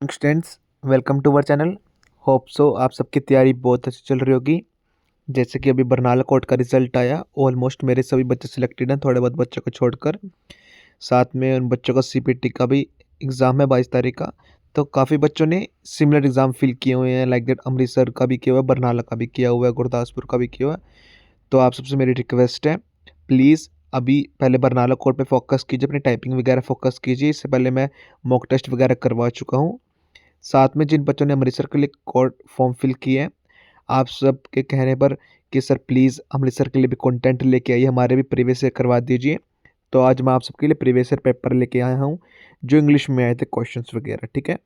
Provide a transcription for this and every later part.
Students, welcome to our channel. Hope so आप सबकी तैयारी बहुत अच्छी चल रही होगी। जैसे कि अभी बरनाला कोर्ट का रिजल्ट आया, ऑलमोस्ट मेरे सभी बच्चे सिलेक्टेड हैं, थोड़े बहुत बच्चों को छोड़कर। साथ में उन बच्चों का सीपीटी का भी एग्ज़ाम है 22 तारीख का। तो काफ़ी बच्चों ने सिमिलर एग्ज़ाम फिल किए हुए हैं, लाइक दैट अमृतसर का भी किया हुआ है, बरनाला का भी किया हुआ है, गुरदासपुर का भी किया हुआ है। तो आप सबसे मेरी रिक्वेस्ट है, प्लीज़ अभी पहले बरनाला कोर्ट पे फोकस कीजिए, अपनी टाइपिंग वगैरह फोकस कीजिए। इससे पहले मैं मॉक टेस्ट वगैरह करवा चुका हूँ। साथ में जिन बच्चों ने अमृतसर के लिए कोर्ट फॉर्म फिल किए हैं, आप सब के कहने पर कि सर प्लीज़ अमृतसर के लिए भी कंटेंट लेके आइए, हमारे भी प्रीवियस ईयर करवा दीजिए। तो आज मैं आप सबके लिए प्रीवियस ईयर पेपर लेके आया हूँ, जो इंग्लिश में आए थे क्वेश्चंस वगैरह। ठीक है,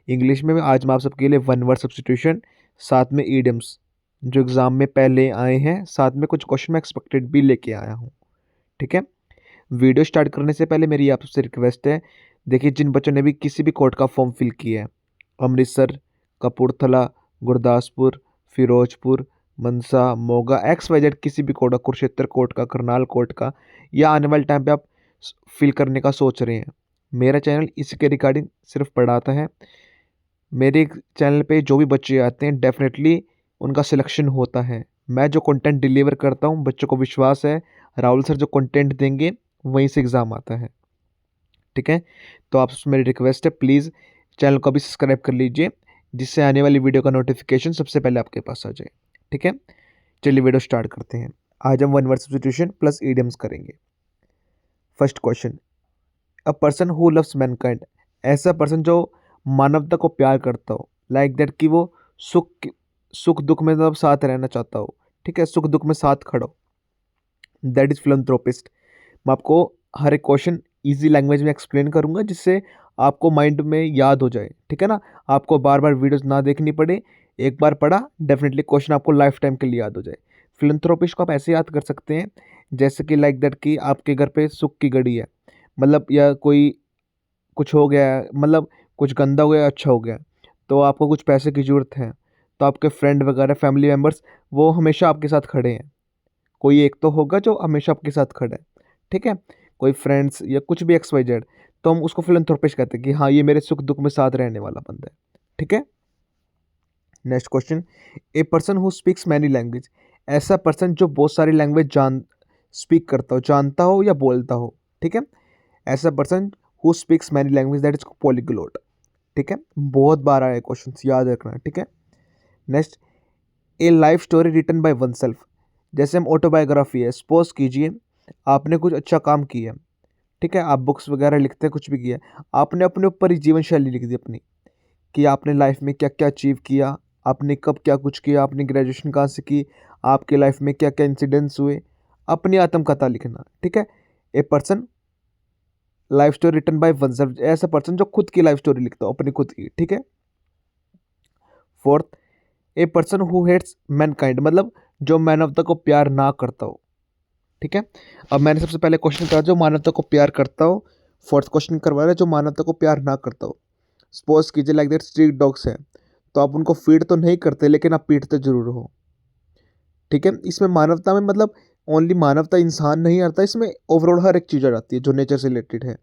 इंग्लिश में आज मैं आप सबके लिए वन वर्ड सब्स्टिट्यूशन, साथ में ईडियम्स जो एग्ज़ाम में पहले आए हैं, साथ में कुछ क्वेश्चन मैं एक्सपेक्टेड भी लेके आया हूँ। ठीक है, वीडियो स्टार्ट करने से पहले मेरी आप सबसे रिक्वेस्ट है, देखिए जिन बच्चों ने भी किसी भी कोर्ट का फॉर्म फिल किया है, अमृतसर, कपूरथला, गुरदासपुर, फिरोजपुर, मनसा, मोगा, XYZ किसी भी कोर्ट का, कुरुक्षेत्र कोर्ट का, करनाल कोर्ट का, या आने वाले टाइम पे आप फिल करने का सोच रहे हैं, मेरा चैनल इसके रिगार्डिंग सिर्फ पढ़ाता है। मेरे चैनल पे जो भी बच्चे आते हैं डेफिनेटली उनका सिलेक्शन होता है। मैं जो कंटेंट डिलीवर करता हूँ, बच्चों को विश्वास है राहुल सर जो कंटेंट देंगे वहीं से एग्ज़ाम आता है। ठीक है, तो आपसे मेरी रिक्वेस्ट है, प्लीज़ चैनल को अभी सब्सक्राइब कर लीजिए, जिससे आने वाली वीडियो का नोटिफिकेशन सबसे पहले आपके पास आ जाए। ठीक है, चलिए वीडियो स्टार्ट करते हैं। आज हम one word substitution plus idioms करेंगे। First question, a person who loves mankind, ऐसा पर्सन जो मानवता को प्यार करता हो, लाइक दैट कि वो सुख सुख दुख में मतलब साथ रहना चाहता हो। ठीक है, सुख दुख में साथ खड़ा हो, दैट इज़ फिलंथ्रोपिस्ट। मैं आपको हर एक क्वेश्चन इजी लैंग्वेज में एक्सप्लेन करूंगा, जिससे आपको माइंड में याद हो जाए। ठीक है ना, आपको बार बार वीडियोस ना देखनी पड़े, एक बार पढ़ा डेफिनेटली क्वेश्चन आपको लाइफ टाइम के लिए याद हो जाए। फिलंथ्रोपिस्ट को आप ऐसे याद कर सकते हैं, जैसे कि लाइक दैट कि आपके घर पे सुख की घड़ी है, मतलब या कोई कुछ हो गया है, मतलब कुछ गंदा हो गया, अच्छा हो गया, तो आपको कुछ पैसे की ज़रूरत है, तो आपके फ्रेंड वगैरह फैमिली मेम्बर्स वो हमेशा आपके साथ खड़े हैं। कोई एक तो होगा जो हमेशा आपके साथ खड़ा है। ठीक है, कोई फ्रेंड्स या कुछ भी XYZ, तो हम उसको फिलंथ्रोपिस्ट कहते हैं कि हाँ ये मेरे सुख दुख में साथ रहने वाला बंदा है। ठीक है, next question, a person who speaks many language, ऐसा पर्सन जो बहुत सारी लैंग्वेज स्पीक करता हो, जानता हो या बोलता हो। ठीक है, ऐसा person who speaks many language, that is polyglot. ठीक है, बहुत बार आया क्वेश्चन, याद रखना। ठीक है, next, a life story written by one self, जैसे हम ऑटोबायोग्राफी है, सपोज कीजिए आपने कुछ अच्छा काम किया। ठीक है, आप बुक्स वगैरह लिखते हैं, कुछ भी किया, आपने अपने ऊपर ही जीवन शैली लिख दी अपनी, कि आपने लाइफ में क्या क्या अचीव किया, आपने कब क्या कुछ किया, आपने ग्रेजुएशन कहाँ से की, आपके लाइफ में क्या क्या इंसिडेंट्स हुए, अपनी आत्मकथा लिखना। ठीक है, a person life story written by one self, ऐसा पर्सन जो खुद की लाइफ स्टोरी लिखता हो, अपनी खुद की। ठीक है, fourth, a person who hates mankind, मतलब जो मानवता को प्यार ना करता हो। ठीक है, अब मैंने सबसे पहले क्वेश्चन करा जो मानवता को प्यार करता हो, फोर्थ क्वेश्चन करवा रहा है जो मानवता को प्यार ना करता हो। सपोज कीजिए लाइक दैट स्ट्रीट डॉग्स हैं, तो आप उनको फीड तो नहीं करते, लेकिन आप पीटते जरूर हो। ठीक है, इसमें मानवता में मतलब ओनली मानवता इंसान नहीं आता, इसमें ओवरऑल हर एक चीज़ आ जाती है जो नेचर से रिलेटेड है।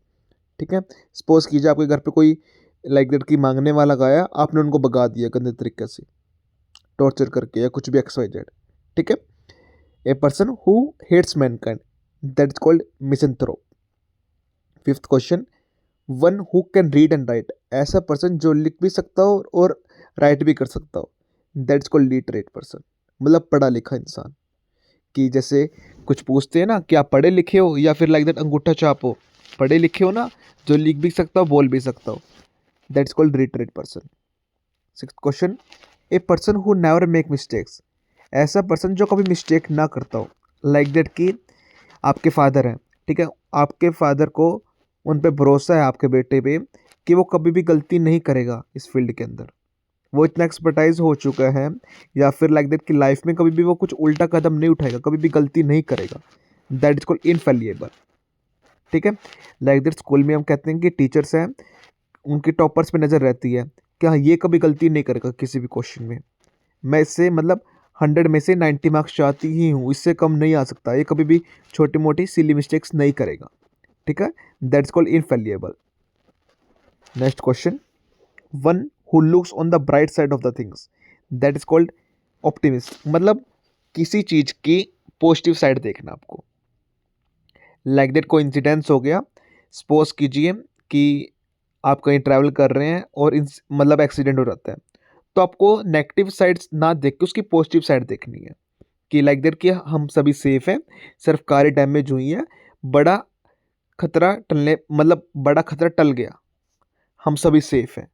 ठीक है, सपोज कीजिए आपके घर पे कोई लाइक दैट की मांगने वाला गया, आपने उनको भगा दिया गंदे तरीके से, टॉर्चर करके या कुछ भी XYZ। ठीक है, a person who hates mankind, that is called misanthrope. Fifth question, one who can read and write, ऐसा पर्सन जो लिख भी सकता हो और राइट भी कर सकता हो, that is called literate person, मतलब पढ़ा लिखा इंसान। कि जैसे कुछ पूछते हैं ना कि आप पढ़े लिखे हो या फिर लाइक दैट अंगूठा छाप हो, पढ़े लिखे हो ना, जो लिख भी सकता हो बोल भी सकता हो, that's called literate person. Sixth question, a person who never make mistakes, ऐसा पर्सन जो कभी मिस्टेक ना करता हो, लाइक दैट कि आपके फादर हैं। ठीक है, आपके फादर को उन पे भरोसा है, आपके बेटे पे, कि वो कभी भी गलती नहीं करेगा इस फील्ड के अंदर, वो इतना एक्सपर्टाइज हो चुका है, या फिर लाइक दैट कि लाइफ में कभी भी वो कुछ उल्टा कदम नहीं उठाएगा, कभी भी गलती नहीं करेगा, दैट इज कॉल्ड इनफेलिएबल। ठीक है, लाइक दैट स्कूल में हम कहते हैं कि टीचर्स हैं, उनकी टॉपर्स पे नज़र रहती है कि हाँ ये कभी गलती नहीं करेगा किसी भी क्वेश्चन में, मैं इससे मतलब 100 में से 90 मार्क्स चाहती ही हूँ, इससे कम नहीं आ सकता, ये कभी भी छोटी मोटी सिली मिस्टेक्स नहीं करेगा। ठीक है, that's called infallible. Next question, one who looks on the bright side of the things, that is called optimist. मतलब किसी चीज की पॉजिटिव साइड देखना आपको। लाइक दैट कोई इंसिडेंस हो गया, सपोज कीजिए कि आप कहीं ट्रैवल कर रहे हैं और मतलब एक्सीडेंट हो जाता है, तो आपको नेगेटिव साइड्स ना देख के उसकी पॉजिटिव साइड देखनी है कि लाइक दैट कि हम सभी सेफ हैं, सिर्फ कार डैमेज हुई है, बड़ा खतरा टलने मतलब बड़ा खतरा टल गया, हम सभी सेफ हैं।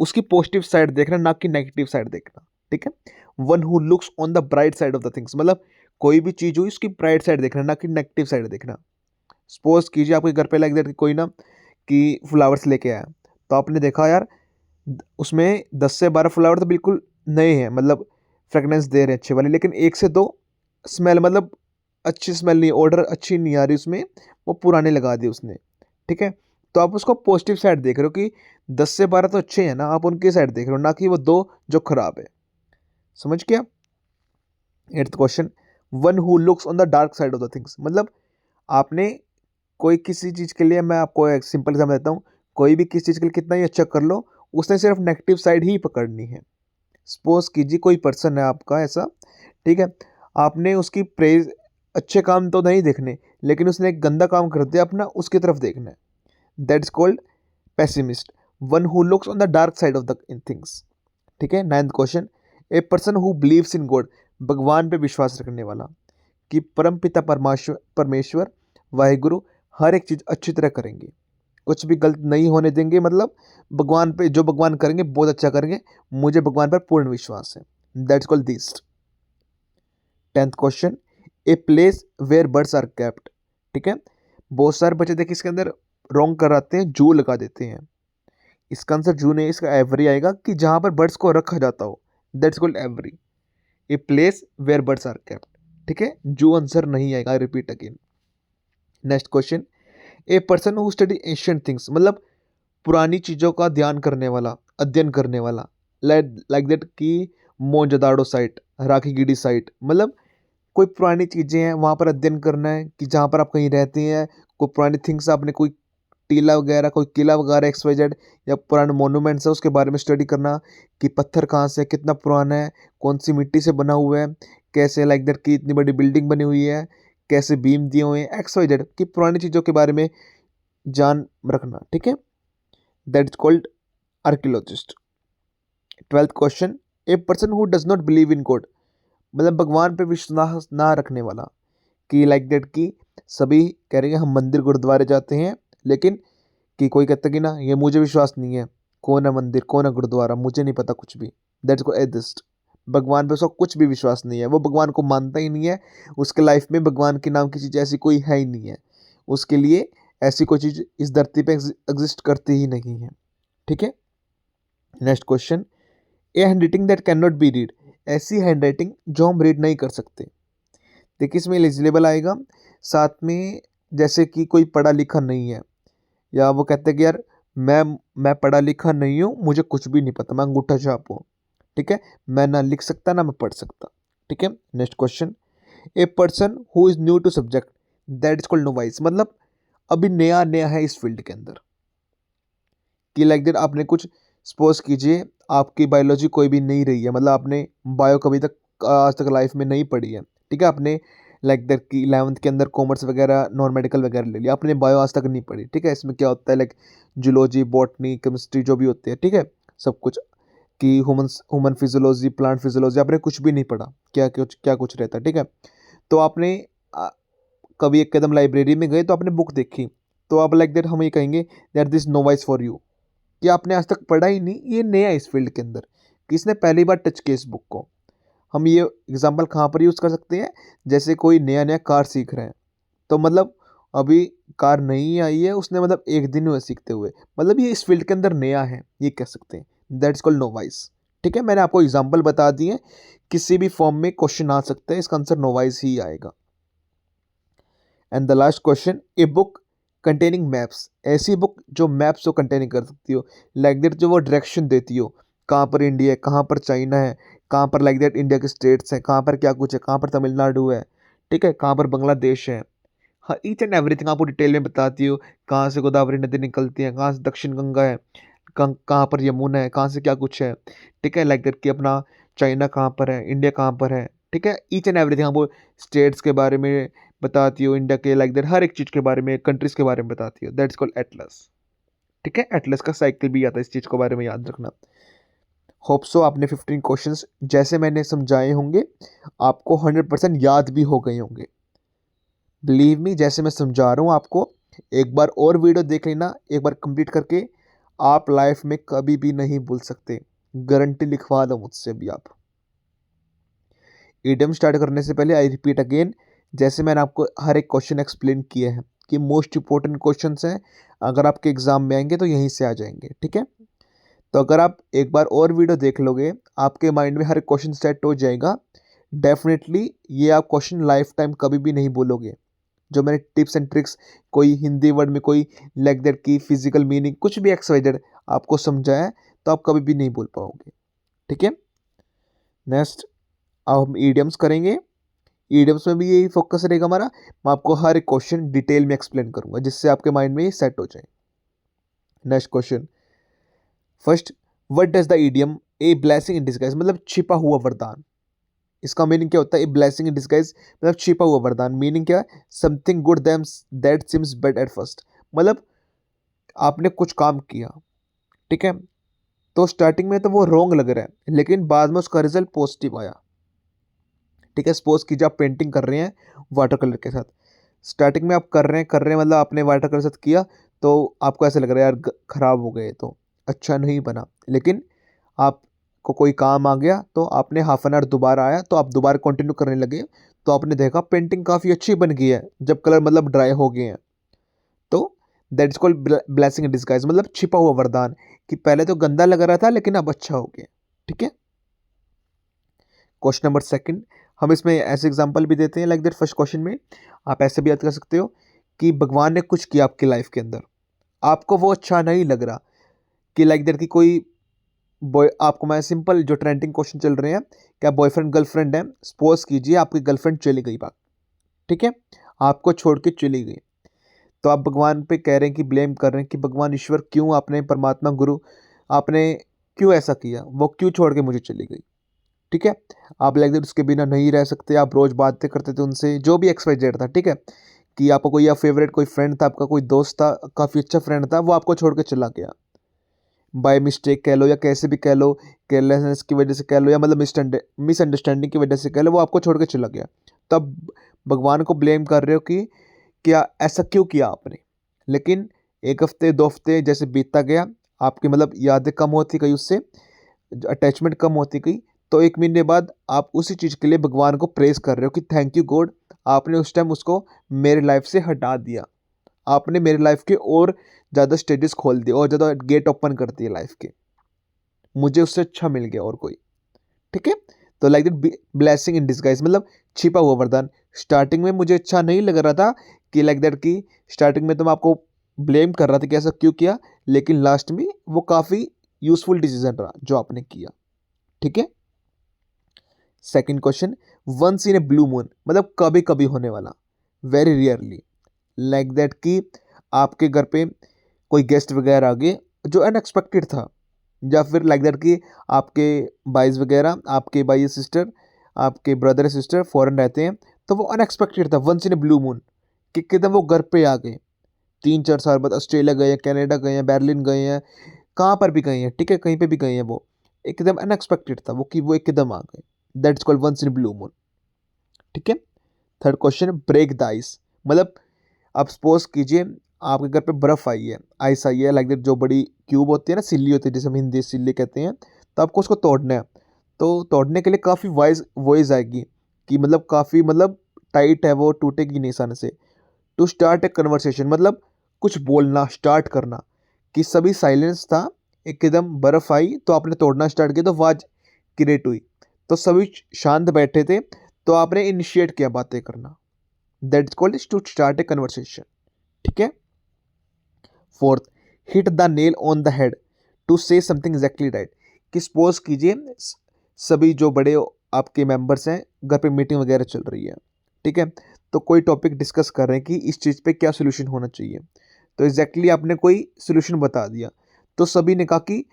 उसकी पॉजिटिव साइड देखना, ना कि नेगेटिव साइड देखना। ठीक है, one who looks on the bright side of the things, मतलब कोई भी चीज हुई उसकी ब्राइट साइड देखना, ना कि नेगेटिव साइड देखना। सपोज कीजिए आपके घर पे लाइक दैट कोई ना कि फ्लावर्स लेके आया, तो आपने देखा यार उसमें 10 से 12 फ्लावर तो बिल्कुल नए हैं, मतलब फ्रेगनेंस दे रहे हैं अच्छे वाले, लेकिन 1 से 2 स्मेल मतलब अच्छी स्मेल नहीं, ऑर्डर अच्छी नहीं आ रही उसमें, वो पुराने लगा दिए उसने। ठीक है, तो आप उसको पॉजिटिव साइड देख रहे हो कि 10 से 12 तो अच्छे हैं ना, आप उनकी साइड देख रहे हो, ना कि वो 2 जो खराब है। समझ गया? 8th question, one who looks on the dark side of the things, मतलब आपने कोई किसी चीज़ के लिए, मैं आपको एक सिंपल एग्जाम्पल देता हूँ, कोई भी किसी चीज़ के लिए कितना ही अच्छा कर लो, उसने सिर्फ नेगेटिव साइड ही पकड़नी है। सपोज कीजिए कोई पर्सन है आपका ऐसा, ठीक है, आपने उसकी प्रेज, अच्छे काम तो नहीं देखने, लेकिन उसने एक गंदा काम कर दिया अपना, उसकी तरफ देखना है, that is called pessimist, one who looks on the dark side of the in things. ठीक है, 9th question, a person who believes in God, भगवान पे विश्वास रखने वाला, कि परम पिता परमेश्वर परमेश्वर वाहिगुरु हर एक चीज़ अच्छी तरह करेंगे, कुछ भी गलत नहीं होने देंगे, मतलब भगवान पे जो भगवान करेंगे बहुत अच्छा करेंगे, मुझे भगवान पर पूर्ण विश्वास है, that's called theist. 10th question, a place where birds are kept. ठीक है, बहुत सारे बच्चे देखिए इसके अंदर रॉन्ग कराते हैं, जू लगा देते हैं, इसका आंसर जू नहीं, इसका एवरी आएगा, कि जहाँ पर बर्ड्स को रखा जाता हो, that's called aviary. A place where birds are kept. ठीक है, जू आंसर नहीं आएगा, repeat again. Next question, a person who study ancient things, मतलब पुरानी चीज़ों का ध्यान करने वाला, अध्ययन करने वाला, लाइक दैट कि मोहनजोदाड़ो साइट, राखीगढ़ी साइट, मतलब कोई पुरानी चीज़ें हैं वहाँ पर अध्ययन करना है, कि जहाँ पर आप कहीं रहते हैं, कोई पुरानी थिंग्स, आपने कोई टीला वगैरह, कोई किला वगैरह XYZ, या पुराने मोनूमेंट्स है उसके बारे में स्टडी करना, कि पत्थर कहाँ से है, कितना पुराना है, कौन सी मिट्टी से बना हुआ है, कैसे लाइक दैट कि इतनी बड़ी बिल्डिंग बनी हुई है, कैसे बीम दिए हुए हैं, XYZ कि पुरानी चीज़ों के बारे में जान रखना। ठीक है, that is called archaeologist. 12th question, a person who does not believe in God, मतलब भगवान पे विश्वास ना रखने वाला, कि लाइक दैट कि सभी कह रहे हैं हम मंदिर गुरुद्वारे जाते हैं, लेकिन कि कोई कहता है कि ना ये मुझे विश्वास नहीं है, कौन है मंदिर कौन है गुरुद्वारा मुझे नहीं पता कुछ भी, दैट्स को एथिस्ट। भगवान पे उसका कुछ भी विश्वास नहीं है, वो भगवान को मानता ही नहीं है, उसके लाइफ में भगवान के नाम की चीज़ ऐसी कोई है ही नहीं है, उसके लिए ऐसी कोई चीज़ इस धरती पे एग्जिस्ट करती ही नहीं है। ठीक है, next question, A hand writing that can not B read, ऐसी हैंड राइटिंग जो हम रीड नहीं कर सकते। देखिए इसमें एलिजिबल आएगा, साथ में जैसे कि कोई पढ़ा लिखा नहीं है, या वो कहते हैं कि यार मैं पढ़ा लिखा नहीं हूँ, मुझे कुछ भी नहीं पता, मैं अंगूठा छाप हूँ। ठीक है, मैं ना लिख सकता ना मैं पढ़ सकता। ठीक है, next question, a person who is new to subject, that is called novice, मतलब अभी नया नया है इस फील्ड के अंदर, कि लाइक दैट आपने कुछ, सपोज कीजिए आपकी बायोलॉजी कोई भी नहीं रही है, मतलब आपने बायो कभी तक आज तक लाइफ में नहीं पढ़ी है। ठीक है, आपने लाइक दैट कि 11th के अंदर कॉमर्स वगैरह नॉन मेडिकल वगैरह ले लिया, आपने बायो आज तक नहीं पढ़ी। ठीक है, इसमें क्या होता है लाइक जूलॉजी बॉटनी केमिस्ट्री जो भी होती है, ठीक है, सब कुछ, कि ह्यूमन फिजियोलॉजी प्लांट फिजियोलॉजी आपने कुछ भी नहीं पढ़ा, क्या कुछ रहता है। ठीक है, तो आपने कभी एक कदम लाइब्रेरी में गए तो आपने बुक देखी, तो आप लाइक दैट हम ये कहेंगे that this novice for you, कि आपने आज तक पढ़ा ही नहीं, ये नया है इस फील्ड के अंदर, किसने पहली बार टच किया इस बुक को। हम ये एग्जांपल कहाँ पर यूज़ कर सकते हैं, जैसे कोई नया नया कार सीख रहे हैं, तो मतलब अभी कार नहीं आई है उसने, मतलब एक दिन हुए सीखते हुए, मतलब ये इस फील्ड के अंदर नया है, ये कह सकते हैं, दैट्स कॉल्ड नोवाइस। ठीक है, मैंने आपको एग्जाम्पल बता दिए, किसी भी फॉर्म में क्वेश्चन आ सकता है, इसका आंसर नोवाइस ही आएगा। And the last question, a book containing maps, ऐसी बुक जो मैप्स को कंटेनिंग कर सकती हो, लाइक दैट जो वो डायरेक्शन देती हो, कहाँ पर इंडिया है, कहाँ पर चाइना है, कहाँ पर लाइक दैट इंडिया के स्टेट्स हैं, कहाँ पर क्या कुछ है, कहाँ पर तमिलनाडु है, ठीक है, कहाँ पर बांग्लादेश है, हाँ ईच एंड एवरीथिंग आपको डिटेल में बताती हो, कहाँ से गोदावरी नदी निकलती है, कहाँ से दक्षिण गंगा है, कहाँ पर यमुना है, कहाँ से क्या कुछ है, ठीक है। लाइक दैट कि अपना चाइना कहाँ पर है, इंडिया कहाँ पर है, ठीक है। ईच एंड एवरीथिंग वो स्टेट्स के बारे में बताती हो, इंडिया के लाइक दैट हर एक चीज़ के बारे में, कंट्रीज के बारे में बताती हो। दैट्स कॉल्ड एटलस, ठीक है। एटलस का साइकिल भी आता है, इस चीज़ के बारे में याद रखना। होप सो आपने 15 क्वेश्चंस जैसे मैंने समझाए होंगे आपको 100% याद भी हो गए होंगे। बिलीव मी, जैसे मैं समझा रहा हूँ आपको, एक बार और वीडियो देख लेना, एक बार कंप्लीट करके आप लाइफ में कभी भी नहीं भूल सकते। गारंटी लिखवा दो मुझसे भी आप। ईडियम स्टार्ट करने से पहले आई रिपीट अगेन, जैसे मैंने आपको हर एक क्वेश्चन एक्सप्लेन किए हैं कि मोस्ट इंपॉर्टेंट क्वेश्चंस हैं, अगर आपके एग्जाम में आएंगे तो यहीं से आ जाएंगे, ठीक है। तो अगर आप एक बार और वीडियो देख लोगे आपके माइंड में हर क्वेश्चन सेट हो जाएगा। डेफिनेटली ये आप क्वेश्चन लाइफ टाइम कभी भी नहीं बोलोगे। जो मैंने टिप्स एंड ट्रिक्स, कोई हिंदी वर्ड में, कोई लाइक दैट की फिजिकल मीनिंग, कुछ भी एक्सवाइजेड आपको समझाया तो आप कभी भी नहीं बोल पाओगे, ठीक है। नेक्स्ट अब हम ईडियम्स करेंगे। ईडियम्स में भी यही फोकस रहेगा हमारा। मैं आपको हर एक क्वेश्चन डिटेल में एक्सप्लेन करूंगा जिससे आपके माइंड में ये सेट हो जाए। Next question, first, what does the idiom a blessing in disguise, मतलब छिपा हुआ वरदान। इसका मीनिंग क्या होता है? ए ब्लेसिंग इन डिस्गाइज मतलब छिपा हुआ वरदान। मीनिंग क्या है? Something good that seems bad at first, मतलब आपने कुछ काम किया, ठीक है, तो स्टार्टिंग में तो वो रॉन्ग लग रहा है लेकिन बाद में उसका रिजल्ट पॉजिटिव आया, ठीक है। सपोज कीजिए आप पेंटिंग कर रहे हैं वाटर कलर के साथ। स्टार्टिंग में आप कर रहे हैं मतलब आपने वाटर कलर के साथ किया तो आपको ऐसा लग रहा है यार खराब हो गए, तो अच्छा नहीं बना। लेकिन आपको कोई काम आ गया तो आपने हाफ एन आवर दोबारा आया तो आप दोबारा कंटिन्यू करने लगे तो आपने देखा पेंटिंग काफ़ी अच्छी बन गई है जब कलर मतलब ड्राई हो गए हैं। तो that is called blessing in disguise, मतलब छिपा हुआ वरदान कि पहले तो गंदा लग रहा था लेकिन अब अच्छा हो गया, ठीक है। क्वेश्चन नंबर सेकंड, हम इसमें ऐसे एग्जांपल भी देते हैं लाइक दैट। फर्स्ट क्वेश्चन में आप ऐसे भी याद कर सकते हो कि भगवान ने कुछ किया आपकी लाइफ के अंदर, आपको वो अच्छा नहीं लग रहा कि लाइक दैट कि कोई बॉय, आपको मैं सिंपल जो ट्रेंडिंग क्वेश्चन चल रहे हैं, क्या बॉयफ्रेंड गर्लफ्रेंड है, सपोज कीजिए आपकी गर्लफ्रेंड चली गई बात, ठीक है, आपको छोड़ के चली गई। तो आप भगवान पे कह रहे हैं कि ब्लेम कर रहे हैं कि भगवान ईश्वर क्यों, आपने परमात्मा गुरु आपने क्यों ऐसा किया, वो क्यों छोड़ के मुझे चली गई, ठीक है। आप लाइक दैट उसके बिना नहीं रह सकते, आप रोज़ बातें करते थे उनसे, जो भी एक्स वाई जेड था, ठीक है, कि आपका कोई या फेवरेट कोई फ्रेंड था, आपका कोई दोस्त था, काफ़ी अच्छा फ्रेंड था, वो आपको छोड़ के चला गया बाय मिस्टेक कह लो या कैसे भी कह लो, केयरलेसनेस की वजह से कह लो या मतलब मिसअंडरस्टैंडिंग की वजह से कह लो, वो आपको छोड़ के चला गया। तब भगवान को ब्लेम कर रहे हो कि क्या ऐसा क्यों किया आपने। लेकिन एक हफ्ते 2 हफ्ते जैसे बीतता गया, आपकी मतलब यादें कम होती गई, उससे अटैचमेंट कम होती गई, तो 1 महीने बाद आप उसी चीज़ के लिए भगवान को प्रेज कर रहे हो कि थैंक यू गॉड, आपने उस टाइम उसको मेरे लाइफ से हटा दिया, आपने मेरी लाइफ के और ज़्यादा स्टेजेस खोल दिए और ज़्यादा गेट ओपन कर दिए लाइफ के, मुझे उससे अच्छा मिल गया और कोई, ठीक है। तो like that blessing in disguise मतलब छिपा हुआ वरदान। स्टार्टिंग में मुझे अच्छा नहीं लग रहा था कि लाइक दैट कि स्टार्टिंग में तो मैं आपको ब्लेम कर रहा था कि ऐसा क्यों किया, लेकिन लास्ट में वो काफ़ी यूजफुल डिसीजन रहा जो आपने किया, ठीक है। Second question, once in a blue moon मतलब कभी कभी होने वाला, वेरी रियरली, लाइक दैट कि आपके घर पे कोई गेस्ट वगैरह आ गए जो अनएक्सपेक्टेड था, या फिर लाइक दैट कि आपके भाईज वगैरह, आपके भाई सिस्टर, आपके ब्रदर सिस्टर फॉरेन रहते हैं, तो वो अनएक्सपेक्टेड था, once in a blue moon कि एकदम वो घर पे आ गए। 3-4 साल बाद ऑस्ट्रेलिया गए हैं, कनाडा गए हैं, बर्लिन गए हैं, कहाँ पर भी गए हैं, ठीक है, कहीं पे भी गए हैं, वो एकदम अनएक्सपेक्टेड था वो कि वो एकदम आ गए। That's called once in blue moon, ठीक है। Third question, break the ice मतलब आप सपोज कीजिए आपके घर पे बर्फ़ आई है, आइस आई है, लाइक दैट जो बड़ी क्यूब होती है ना, सिल्ली होती है जिसे हम हिंदी सिल्ली कहते हैं, तो आपको उसको तोड़ना है। तो तोड़ने के लिए काफ़ी वॉइस आएगी कि मतलब काफ़ी मतलब टाइट है, वो टूटेगी नहीं आसानी से। टू स्टार्ट ए कन्वर्सेशन मतलब कुछ बोलना स्टार्ट करना, कि सभी साइलेंस था, एकदम बर्फ़ आई तो आपने तोड़ना स्टार्ट किया तो आवाज़ क्रिएट हुई, तो सभी शांत बैठे थे तो आपने इनिशिएट किया बातें करना। That is called to start a conversation, ठीक है। Fourth, hit the nail on the head to say something exactly right, कि सपोज कीजिए सभी जो बड़े आपके मेंबर्स हैं घर पे मीटिंग वगैरह चल रही है, ठीक है, तो कोई टॉपिक डिस्कस कर रहे हैं कि इस चीज़ पे क्या सोल्यूशन होना चाहिए, तो एग्जैक्टली आपने कोई सोल्यूशन बता दिया, तो सभी ने कहा कि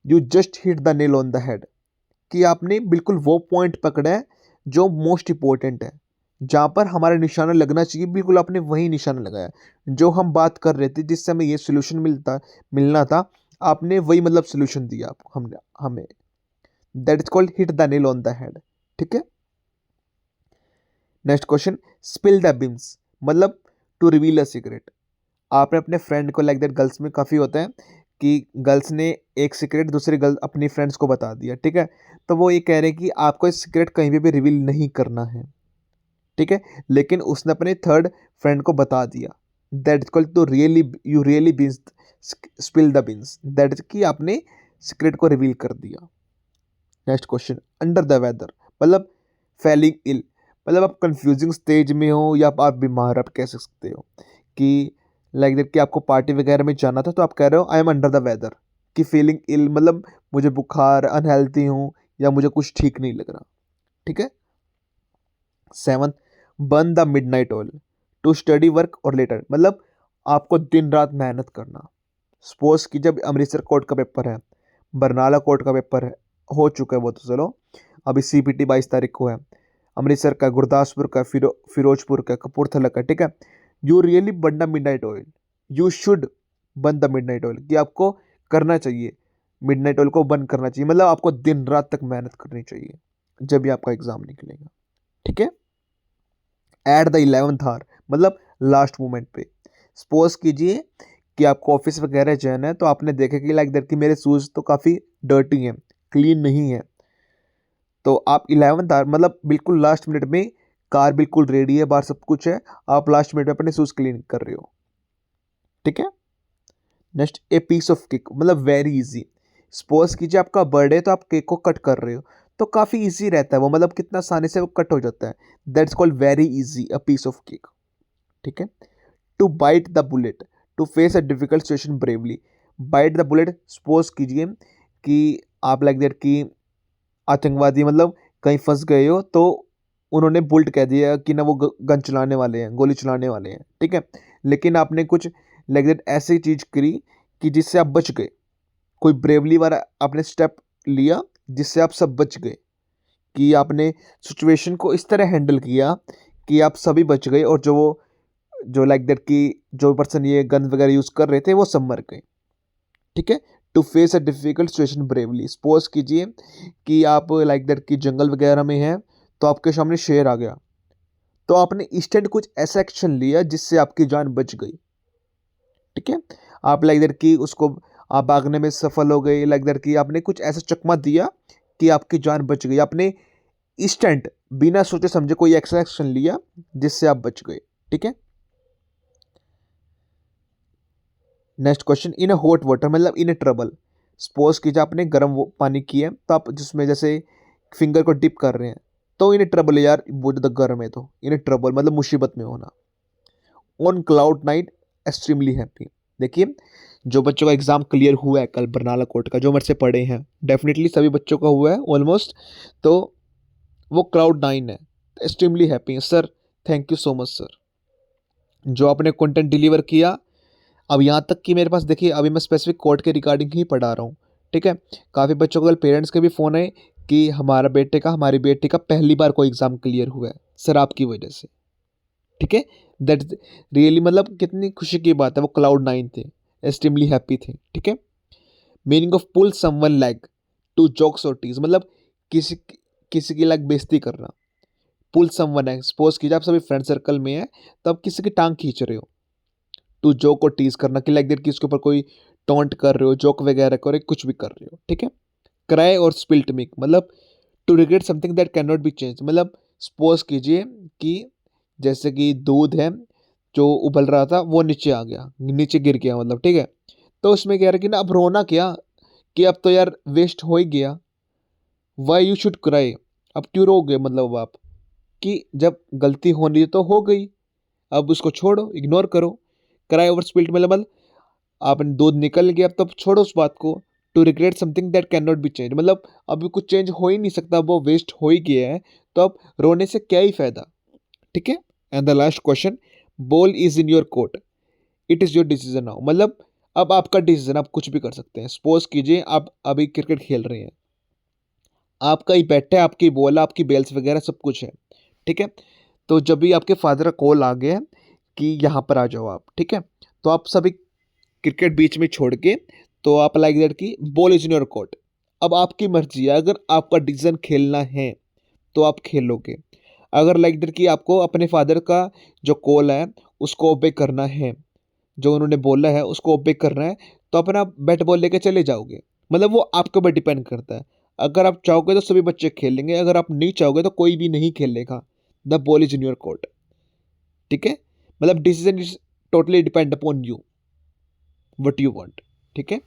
you just hit the nail on the head, कि आपने बिल्कुल वो पॉइंट पकड़ा है जो मोस्ट इंपॉर्टेंट है, जहाँ पर हमारा निशाना लगना चाहिए, बिल्कुल आपने वही निशाना लगाया। जो हम बात कर रहे थे, जिससे हमें ये सोल्यूशन मिलना था, आपने वही मतलब सोल्यूशन दिया आपको, हमने हमें। That is called hit the nail on the head. ठीक है। Next question, spill the beans, मतलब टू रिवील अ सीक्रेट। आपने अपने फ्रेंड को, लाइक दैट गर्ल्स में काफ़ी होता है कि गर्ल्स ने एक सीक्रेट दूसरी गर्ल अपनी फ्रेंड्स को बता दिया, ठीक है। तो वो ये कह रहे हैं कि आपको इस सीक्रेट कहीं पे भी रिवील नहीं करना है, ठीक है, लेकिन उसने अपने थर्ड फ्रेंड को बता दिया। That is called to really, you really beans, spill the beans, that is कि आपने सीक्रेट को रिवील कर दिया। Next question, under the weather, मतलब फेलिंग इल, मतलब आप कंफ्यूजिंग स्टेज में हो या आप बीमार, आप कह सकते हो कि लाइक दैट कि आपको पार्टी वगैरह में जाना था, तो आप कह रहे हो I am under the weather, कि फीलिंग इल मतलब मुझे बुखार, अनहेल्थी हूँ, या मुझे कुछ ठीक नहीं लग रहा। ठीक है। 7, burn the midnight oil to study work और लेटर, मतलब आपको दिन रात मेहनत करना। सपोज कि जब अमृतसर कोर्ट का पेपर है, बरनाला कोर्ट का पेपर है, हो चुका है वो तो चलो, अभी सीपीटी 22 तारीख को है, अमृतसर का, गुरदासपुर का, फिरोजपुर का, कपूरथला का, ठीक है। You really burn the midnight oil, you should burn the midnight oil, कि आपको करना चाहिए, मिडनाइट ऑयल को बंद करना चाहिए, मतलब आपको दिन रात तक मेहनत करनी चाहिए जब भी आपका एग्जाम निकलेगा। ठीक है। एट द 11th आवर, मतलब लास्ट मोमेंट पे। सपोज कीजिए कि आपको ऑफिस वगैरह जाना है, तो आपने देखा कि लाइक दैट कि मेरे शूज़ तो काफ़ी डर्टी हैं, क्लीन नहीं है, तो आप 11th आवर, मतलब बिल्कुल लास्ट मिनट में, कार बिल्कुल रेडी है, बाहर सब कुछ है, आप लास्ट मिनट में अपने शूज़ क्लीन कर रहे हो। ठीक है। Next, a piece of cake, मतलब वेरी इजी। सपोज कीजिए आपका बर्थडे, तो आप केक को कट कर रहे हो, तो काफ़ी इजी रहता है वो, मतलब कितना आसानी से वो कट हो जाता है। That's called very easy, a piece of cake. ठीक है। To bite the bullet to face a difficult situation bravely, bite the bullet, suppose कीजिए कि आप लाइक दैट कि आतंकवादी मतलब कहीं फंस गए हो, तो उन्होंने बुलेट कह दिया कि ना वो गन चलाने वाले हैं, गोली चलाने वाले हैं, ठीक है, लेकिन आपने कुछ लाइक दैट ऐसी चीज़ करी कि जिससे आप बच गए, कोई ब्रेवली वाला आपने स्टेप लिया जिससे आप सब बच गए, कि आपने सिचुएशन को इस तरह हैंडल किया कि आप सभी बच गए, और जो लाइक दैट कि जो पर्सन ये गन वगैरह यूज़ कर रहे थे वो सब मर गए। ठीक है। To face a difficult situation bravely, suppose कीजिए कि आप लाइक दैट कि जंगल वगैरह में हैं, तो आपके सामने शेर आ गया, तो आपने इंस्टेंट कुछ ऐसा एक्शन लिया जिससे आपकी जान बच गई। ठीक है। आप लाइक दैट कि उसको, आप भागने में सफल हो गए, लाइक दैट कि आपने कुछ ऐसा चकमा दिया कि आपकी जान बच गई, आपने इंस्टेंट बिना सोचे समझे कोई ऐसा एक्शन लिया जिससे आप बच गए। ठीक है। Next question, in a hot water, मतलब इन अ ट्रबल। सपोज कीजिए आपने गर्म पानी किया, तो आप जिसमें जैसे फिंगर को डिप कर रहे हैं, तो इन ट्रबल, यार बहुत ज़्यादा गर्म है, तो इन ट्रबल मतलब मुसीबत में होना। On cloud night, extremely happy. देखिए, जो बच्चों का एग्जाम क्लियर हुआ है कल बरनाला कोर्ट का, जो मेरे से पढ़े हैं, डेफिनेटली सभी बच्चों का हुआ है ऑलमोस्ट, तो वो क्लाउड 9 है, एक्सट्रीमली हैप्पी है sir, thank you so much sir, जो आपने कंटेंट डिलीवर किया। अब यहाँ तक कि मेरे पास देखिए, अभी मैं स्पेसिफिक कोर्ट के रिगार्डिंग ही पढ़ा रहा हूँ, ठीक है। काफ़ी बच्चों को कल पेरेंट्स के भी फ़ोन आए कि हमारा बेटे का, हमारी बेटी का पहली बार कोई एग्ज़ाम क्लियर हुआ है सर आपकी वजह से। ठीक है। दैट रियली, मतलब कितनी खुशी की बात है, वो क्लाउड 9 थे, एक्सट्रीमली हैप्पी थे। ठीक है। Meaning of pull someone leg to jokes और टीज, मतलब किसी किसी की लाइक बेइज्जती करना। पुल समवन है, सपोज कीजिए आप सभी फ्रेंड सर्कल में है, तो आप किसी की टांग खींच रहे हो, टू जोक और टीज करना, कि लाइक दैट कि इसके ऊपर कोई टॉन्ट कर रहे हो, जोक वगैरह कर रहे हो, कुछ भी कर रहे हो। ठीक है। क्राई और स्पिल्ट मिल्क, मतलब to regret something that can not be change, मतलब सपोज कीजिए कि जैसे कि दूध है जो उबल रहा था, वो नीचे आ गया, नीचे गिर गया, मतलब ठीक है, तो उसमें कह रहा है कि ना अब रोना क्या, कि अब तो यार वेस्ट हो ही गया, वाई यू शुड क्राई, अब क्यों रोगे, मतलब आप, कि जब गलती होनी है तो हो गई, अब उसको छोड़ो, इग्नोर करो। क्राई ओवर स्पिल्ट मतलब आपने दूध निकल गया, अब तब छोड़ो उस बात को। To regret something that can not be change, मतलब अभी कुछ चेंज हो ही नहीं सकता, वो वेस्ट हो ही गया है, तो अब रोने से क्या ही फायदा। ठीक है। And the last question, ball is in your court, it is your decision now, मतलब अब आपका डिसीजन, आप कुछ भी कर सकते हैं। सपोज कीजिए आप अभी क्रिकेट खेल रहे हैं, आपका ही बैट है, आपकी बॉल है, आपकी बेल्स वगैरह सब कुछ है, ठीक है। तो जब भी आपके फादर का कॉल आ गया कि यहाँ पर आ जाओ आप, ठीक है, तो आप सभी क्रिकेट बीच में छोड़ के, तो आप लाइक दैट कि ball is in your court. अब आपकी मर्जी है, अगर आपका डिसीजन खेलना है तो आप खेलोगे। अगर लाइक दैट कि आपको अपने फादर का जो कॉल है उसको ओबे करना है, जो उन्होंने बोला है उसको ओबे करना है, तो अपना बैट बॉल लेके चले जाओगे। मतलब वो आपके ऊपर डिपेंड करता है। अगर आप चाहोगे तो सभी बच्चे खेलेंगे, अगर आप नहीं चाहोगे तो कोई भी नहीं खेलेगा। The ball is in your court, ठीक है। मतलब decision is totally depend upon you, what you want, ठीक है।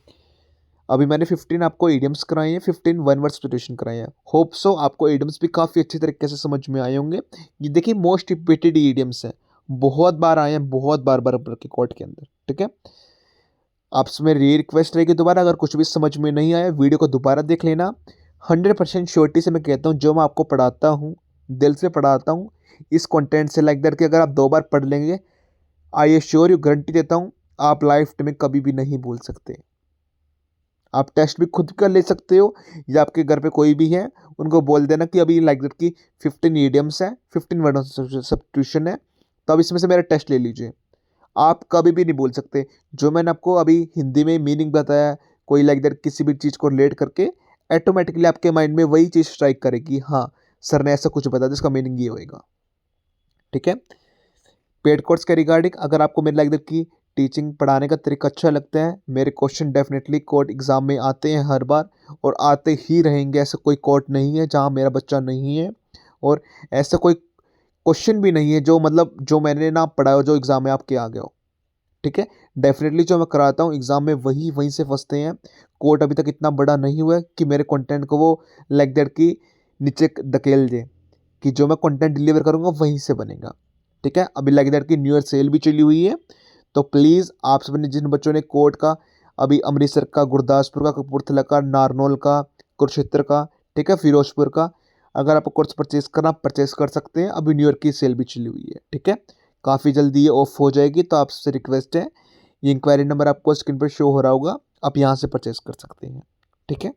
अभी मैंने 15 आपको ईडियम्स कराए हैं, 15 वन वर्ड सब्स्टिट्यूशन कराए हैं। होप सो आपको ईडियम्स भी काफ़ी अच्छी तरीके से समझ में आए होंगे। ये देखिए मोस्ट रिपीटेड ईडियम्स हैं, बहुत बार आए हैं, बहुत बार बार के कोर्ट के अंदर, ठीक है। आपसे मेरी ये रिक्वेस्ट रहेगी, दोबारा अगर कुछ भी समझ में नहीं आया वीडियो को दोबारा देख लेना। 100% श्योरिटी से मैं कहता हूँ, जो मैं आपको पढ़ाता हूँ दिल से पढ़ाता हूँ, इस कंटेंट से लाइक दैट कि अगर आप 2 बार पढ़ लेंगे, आई एश्योर यू, गारंटी देता हूँ, आप लाइफ में कभी भी नहीं भूल सकते। आप टेस्ट भी खुद कर ले सकते हो, या आपके घर पे कोई भी है उनको बोल देना कि अभी लाइक दैट की 15 ईडियम्स है, 15 वर्ड सब्स्टिट्यूशन है, तो अब इसमें से मेरा टेस्ट ले लीजिए। आप कभी भी नहीं बोल सकते। जो मैंने आपको अभी हिंदी में मीनिंग बताया, कोई लाइक दैट किसी भी चीज़ को रिलेट करके, ऑटोमेटिकली आपके माइंड में वही चीज़ स्ट्राइक करेगी, हाँ सर ने ऐसा कुछ बताया जिसका मीनिंग ये होएगा, ठीक है। पेड कोर्स के रिगार्डिंग अगर आपको मेरे लाइक दैट की टीचिंग पढ़ाने का तरीका अच्छा लगता है, मेरे क्वेश्चन डेफिनेटली कोर्ट एग्जाम में आते हैं हर बार, और आते ही रहेंगे। ऐसा कोई कोर्ट नहीं है जहाँ मेरा बच्चा नहीं है, और ऐसा कोई क्वेश्चन भी नहीं है जो मतलब जो मैंने ना पढ़ा हो जो एग्जाम में आपके आ गया हो, ठीक है। डेफिनेटली जो मैं कराता हूँ एग्जाम में वही वहीं से फंसते हैं। कोर्ट अभी तक इतना बड़ा नहीं हुआ है कि मेरे कंटेंट को वो लाइक दैट की नीचे धकेल दे, कि जो मैं कंटेंट डिलीवर करूँगा वहीं से बनेगा, ठीक है। अभी लाइक दैट की न्यू ईयर सेल भी चली हुई है, तो प्लीज़ आप सबने जिन बच्चों ने कोर्ट का अभी अमृतसर का, गुरदासपुर का, कपूरथला का, नारनौल का, कुरुक्षेत्र का, ठीक है, फिरोजपुर का, अगर आपको कोर्स परचेज करना परचेज कर सकते हैं। अभी न्यू ईयर की सेल भी चली हुई है, ठीक है। काफ़ी जल्दी ये ऑफ हो जाएगी, तो आपसे रिक्वेस्ट है, ये इंक्वायरी नंबर आपको स्क्रीन पर शो हो रहा होगा, आप यहाँ से परचेज कर सकते हैं, ठीक है।